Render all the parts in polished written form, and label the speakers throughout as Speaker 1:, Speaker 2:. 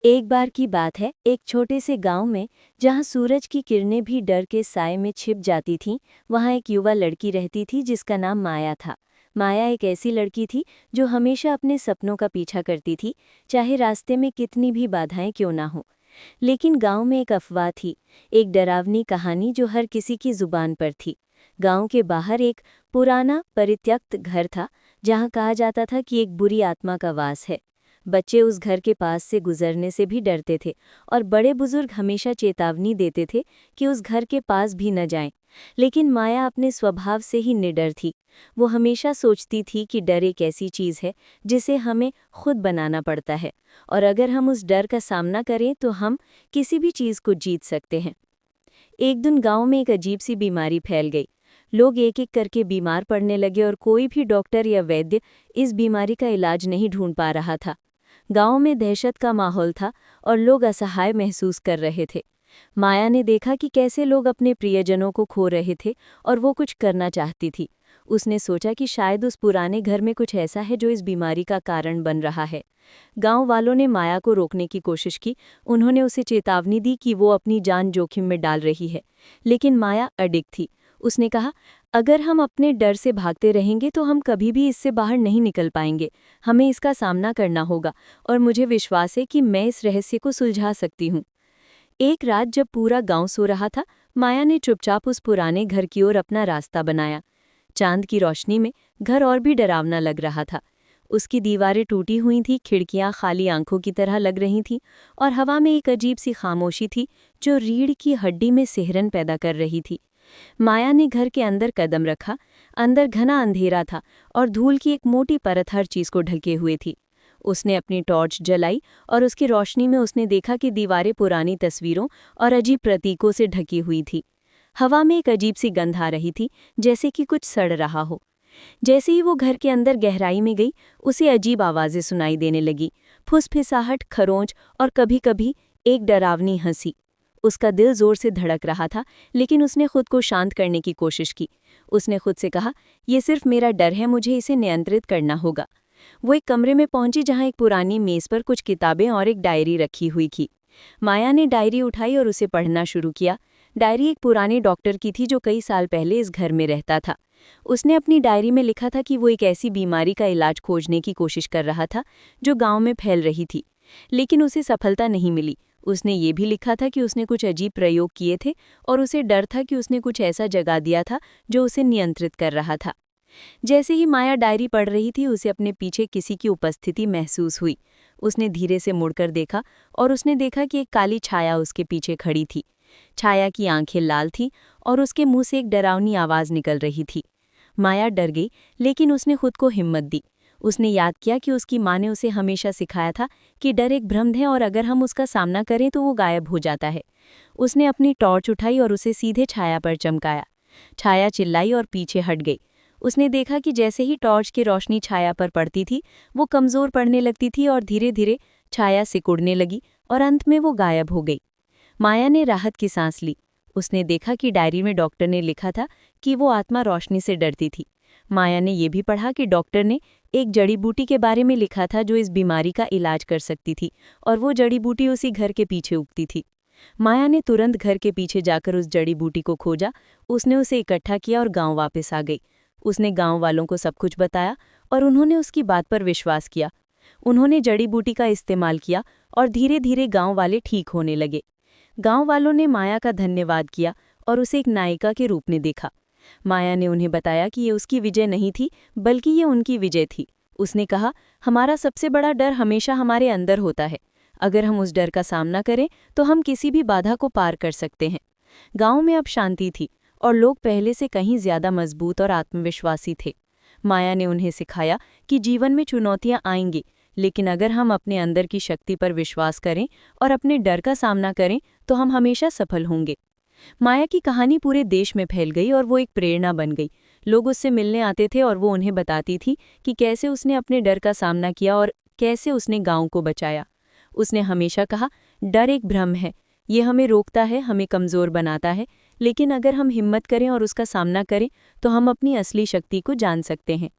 Speaker 1: एक बार की बात है, एक छोटे से गांव में जहां सूरज की किरणें भी डर के साए में छिप जाती थीं, वहां एक युवा लड़की रहती थी जिसका नाम माया था। माया एक ऐसी लड़की थी जो हमेशा अपने सपनों का पीछा करती थी, चाहे रास्ते में कितनी भी बाधाएं क्यों ना हो। लेकिन गांव में एक अफवाह थी, एक डरावनी कहानी जो हर किसी की जुबान पर थी। गांव के बाहर एक पुराना परित्यक्त घर था, जहां कहा जाता था कि एक बुरी आत्मा का वास है। बच्चे उस घर के पास से गुजरने से भी डरते थे और बड़े बुजुर्ग हमेशा चेतावनी देते थे कि उस घर के पास भी न जाएं। लेकिन माया अपने स्वभाव से ही निडर थी। वो हमेशा सोचती थी कि डर एक ऐसी चीज़ है जिसे हमें खुद बनाना पड़ता है, और अगर हम उस डर का सामना करें तो हम किसी भी चीज़ को जीत सकते हैं। एक दिन गांव में एक अजीब सी बीमारी फैल गई। लोग एक एक करके बीमार पड़ने लगे और कोई भी डॉक्टर या वैद्य इस बीमारी का इलाज नहीं ढूंढ पा रहा था। गांव में दहशत का माहौल था और लोग असहाय महसूस कर रहे थे। माया ने देखा कि कैसे लोग अपने प्रियजनों को खो रहे थे और वो कुछ करना चाहती थी। उसने सोचा कि शायद उस पुराने घर में कुछ ऐसा है जो इस बीमारी का कारण बन रहा है। गांव वालों ने माया को रोकने की कोशिश की। उन्होंने उसे चेतावनी दी कि वो अपनी जान जोखिम में डाल रही है, लेकिन माया अडिग थी। उसने कहा, अगर हम अपने डर से भागते रहेंगे तो हम कभी भी इससे बाहर नहीं निकल पाएंगे। हमें इसका सामना करना होगा और मुझे विश्वास है कि मैं इस रहस्य को सुलझा सकती हूँ। एक रात जब पूरा गांव सो रहा था, माया ने चुपचाप उस पुराने घर की ओर अपना रास्ता बनाया। चांद की रोशनी में घर और भी डरावना लग रहा था। उसकी दीवारें टूटी हुई थीं, खिड़कियां खाली आंखों की तरह लग रही थीं और हवा में एक अजीब सी खामोशी थी जो रीढ़ की हड्डी में सिहरन पैदा कर रही थी। माया ने घर के अंदर कदम रखा। अंदर घना अंधेरा था और धूल की एक मोटी परत हर चीज को ढके हुए थी। उसने अपनी टॉर्च जलाई और उसकी रोशनी में उसने देखा कि दीवारें पुरानी तस्वीरों और अजीब प्रतीकों से ढकी हुई थी। हवा में एक अजीब सी गंध आ रही थी, जैसे कि कुछ सड़ रहा हो। जैसे ही वो घर के अंदर गहराई में गई, उसे अजीब आवाजें सुनाई देने लगी, फुसफिसाहट, खरोंच और कभी-कभी एक डरावनी हंसी। उसका दिल जोर से धड़क रहा था, लेकिन उसने खुद को शांत करने की कोशिश की। उसने खुद से कहा, ये सिर्फ मेरा डर है, मुझे इसे नियंत्रित करना होगा। वो एक कमरे में पहुंची जहां एक पुरानी मेज पर कुछ किताबें और एक डायरी रखी हुई थी। माया ने डायरी उठाई और उसे पढ़ना शुरू किया। डायरी एक पुराने डॉक्टर की थी जो कई साल पहले इस घर में रहता था। उसने अपनी डायरी में लिखा था कि वो एक ऐसी बीमारी का इलाज खोजने की कोशिश कर रहा था जो गांव में फैल रही थी, लेकिन उसे सफलता नहीं मिली। उसने ये भी लिखा था कि उसने कुछ अजीब प्रयोग किए थे और उसे डर था कि उसने कुछ ऐसा जगा दिया था जो उसे नियंत्रित कर रहा था। जैसे ही माया डायरी पढ़ रही थी, उसे अपने पीछे किसी की उपस्थिति महसूस हुई। उसने धीरे से मुड़कर देखा और उसने देखा कि एक काली छाया उसके पीछे खड़ी थी। छाया की आंखें लाल थीं और उसके मुंह से एक डरावनी आवाज निकल रही थी। माया डर गई, लेकिन उसने खुद को हिम्मत दी। उसने याद किया कि उसकी माँ ने उसे हमेशा सिखाया था कि डर एक भ्रम है और अगर हम उसका सामना करें तो वो गायब हो जाता है। उसने अपनी टॉर्च उठाई और उसे सीधे छाया पर चमकाया। छाया चिल्लाई और पीछे हट गई। उसने देखा कि जैसे ही टॉर्च की रोशनी छाया पर पड़ती थी, वो कमजोर पड़ने लगती थी और धीरे धीरे छाया सिकुड़ने लगी और अंत में वो गायब हो गई। माया ने राहत की सांस ली। उसने देखा कि डायरी में डॉक्टर ने लिखा था कि वो आत्मा रोशनी से डरती थी। माया ने यह भी पढ़ा कि डॉक्टर ने एक जड़ी बूटी के बारे में लिखा था जो इस बीमारी का इलाज कर सकती थी, और वो जड़ी बूटी उसी घर के पीछे उगती थी। माया ने तुरंत घर के पीछे जाकर उस जड़ी बूटी को खोजा। उसने उसे इकट्ठा किया और गांव वापस आ गई। उसने गांव वालों को सब कुछ बताया और उन्होंने उसकी बात पर विश्वास किया। उन्होंने जड़ी बूटी का इस्तेमाल किया और धीरे धीरे गांव वाले ठीक होने लगे। गांव वालों ने माया का धन्यवाद किया और उसे एक नायिका के रूप में देखा। माया ने उन्हें बताया कि ये उसकी विजय नहीं थी, बल्कि ये उनकी विजय थी। उसने कहा, हमारा सबसे बड़ा डर हमेशा हमारे अंदर होता है। अगर हम उस डर का सामना करें तो हम किसी भी बाधा को पार कर सकते हैं। गांव में अब शांति थी और लोग पहले से कहीं ज्यादा मजबूत और आत्मविश्वासी थे। माया ने उन्हें सिखाया कि जीवन में चुनौतियां आएंगी, लेकिन अगर हम अपने अंदर की शक्ति पर विश्वास करें और अपने डर का सामना करें तो हम हमेशा सफल होंगे। माया की कहानी पूरे देश में फैल गई और वो एक प्रेरणा बन गई। लोग उससे मिलने आते थे और वो उन्हें बताती थी कि कैसे उसने अपने डर का सामना किया और कैसे उसने गांव को बचाया। उसने हमेशा कहा, डर एक भ्रम है, ये हमें रोकता है, हमें कमज़ोर बनाता है, लेकिन अगर हम हिम्मत करें और उसका सामना करें तो हम अपनी असली शक्ति को जान सकते हैं।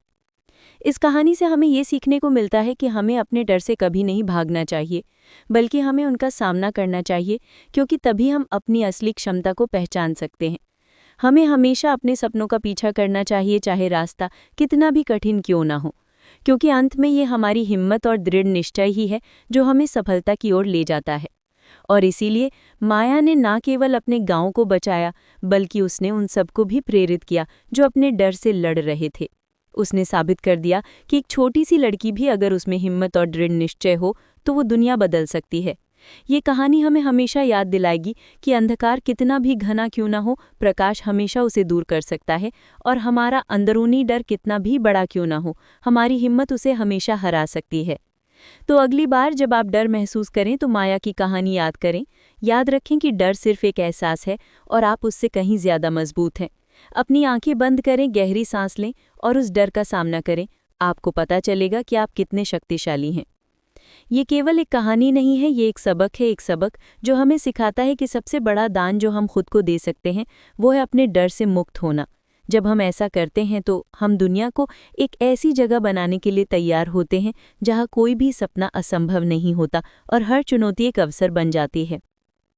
Speaker 1: इस कहानी से हमें ये सीखने को मिलता है कि हमें अपने डर से कभी नहीं भागना चाहिए, बल्कि हमें उनका सामना करना चाहिए, क्योंकि तभी हम अपनी असली क्षमता को पहचान सकते हैं। हमें हमेशा अपने सपनों का पीछा करना चाहिए, चाहे रास्ता कितना भी कठिन क्यों ना हो, क्योंकि अंत में ये हमारी हिम्मत और दृढ़ निश्चय ही है जो हमें सफलता की ओर ले जाता है। और इसीलिए माया ने ना केवल अपने गांव को बचाया, बल्कि उसने उन सबको भी प्रेरित किया जो अपने डर से लड़ रहे थे। उसने साबित कर दिया कि एक छोटी सी लड़की भी अगर उसमें हिम्मत और दृढ़ निश्चय हो तो वो दुनिया बदल सकती है। ये कहानी हमें हमेशा याद दिलाएगी कि अंधकार कितना भी घना क्यों ना हो, प्रकाश हमेशा उसे दूर कर सकता है, और हमारा अंदरूनी डर कितना भी बड़ा क्यों ना हो, हमारी हिम्मत उसे हमेशा हरा सकती है। तो अगली बार जब आप डर महसूस करें तो माया की कहानी याद करें। याद रखें कि डर सिर्फ एक एहसास है और आप उससे कहीं ज्यादा मजबूत हैं। अपनी आंखें बंद करें, गहरी सांस लें और उस डर का सामना करें। आपको पता चलेगा कि आप कितने शक्तिशाली हैं। ये केवल एक कहानी नहीं है, ये एक सबक है, एक सबक जो हमें सिखाता है कि सबसे बड़ा दान जो हम खुद को दे सकते हैं वो है अपने डर से मुक्त होना। जब हम ऐसा करते हैं तो हम दुनिया को एक ऐसी जगह बनाने के लिए तैयार होते हैं जहाँ कोई भी सपना असंभव नहीं होता और हर चुनौती एक अवसर बन जाती है।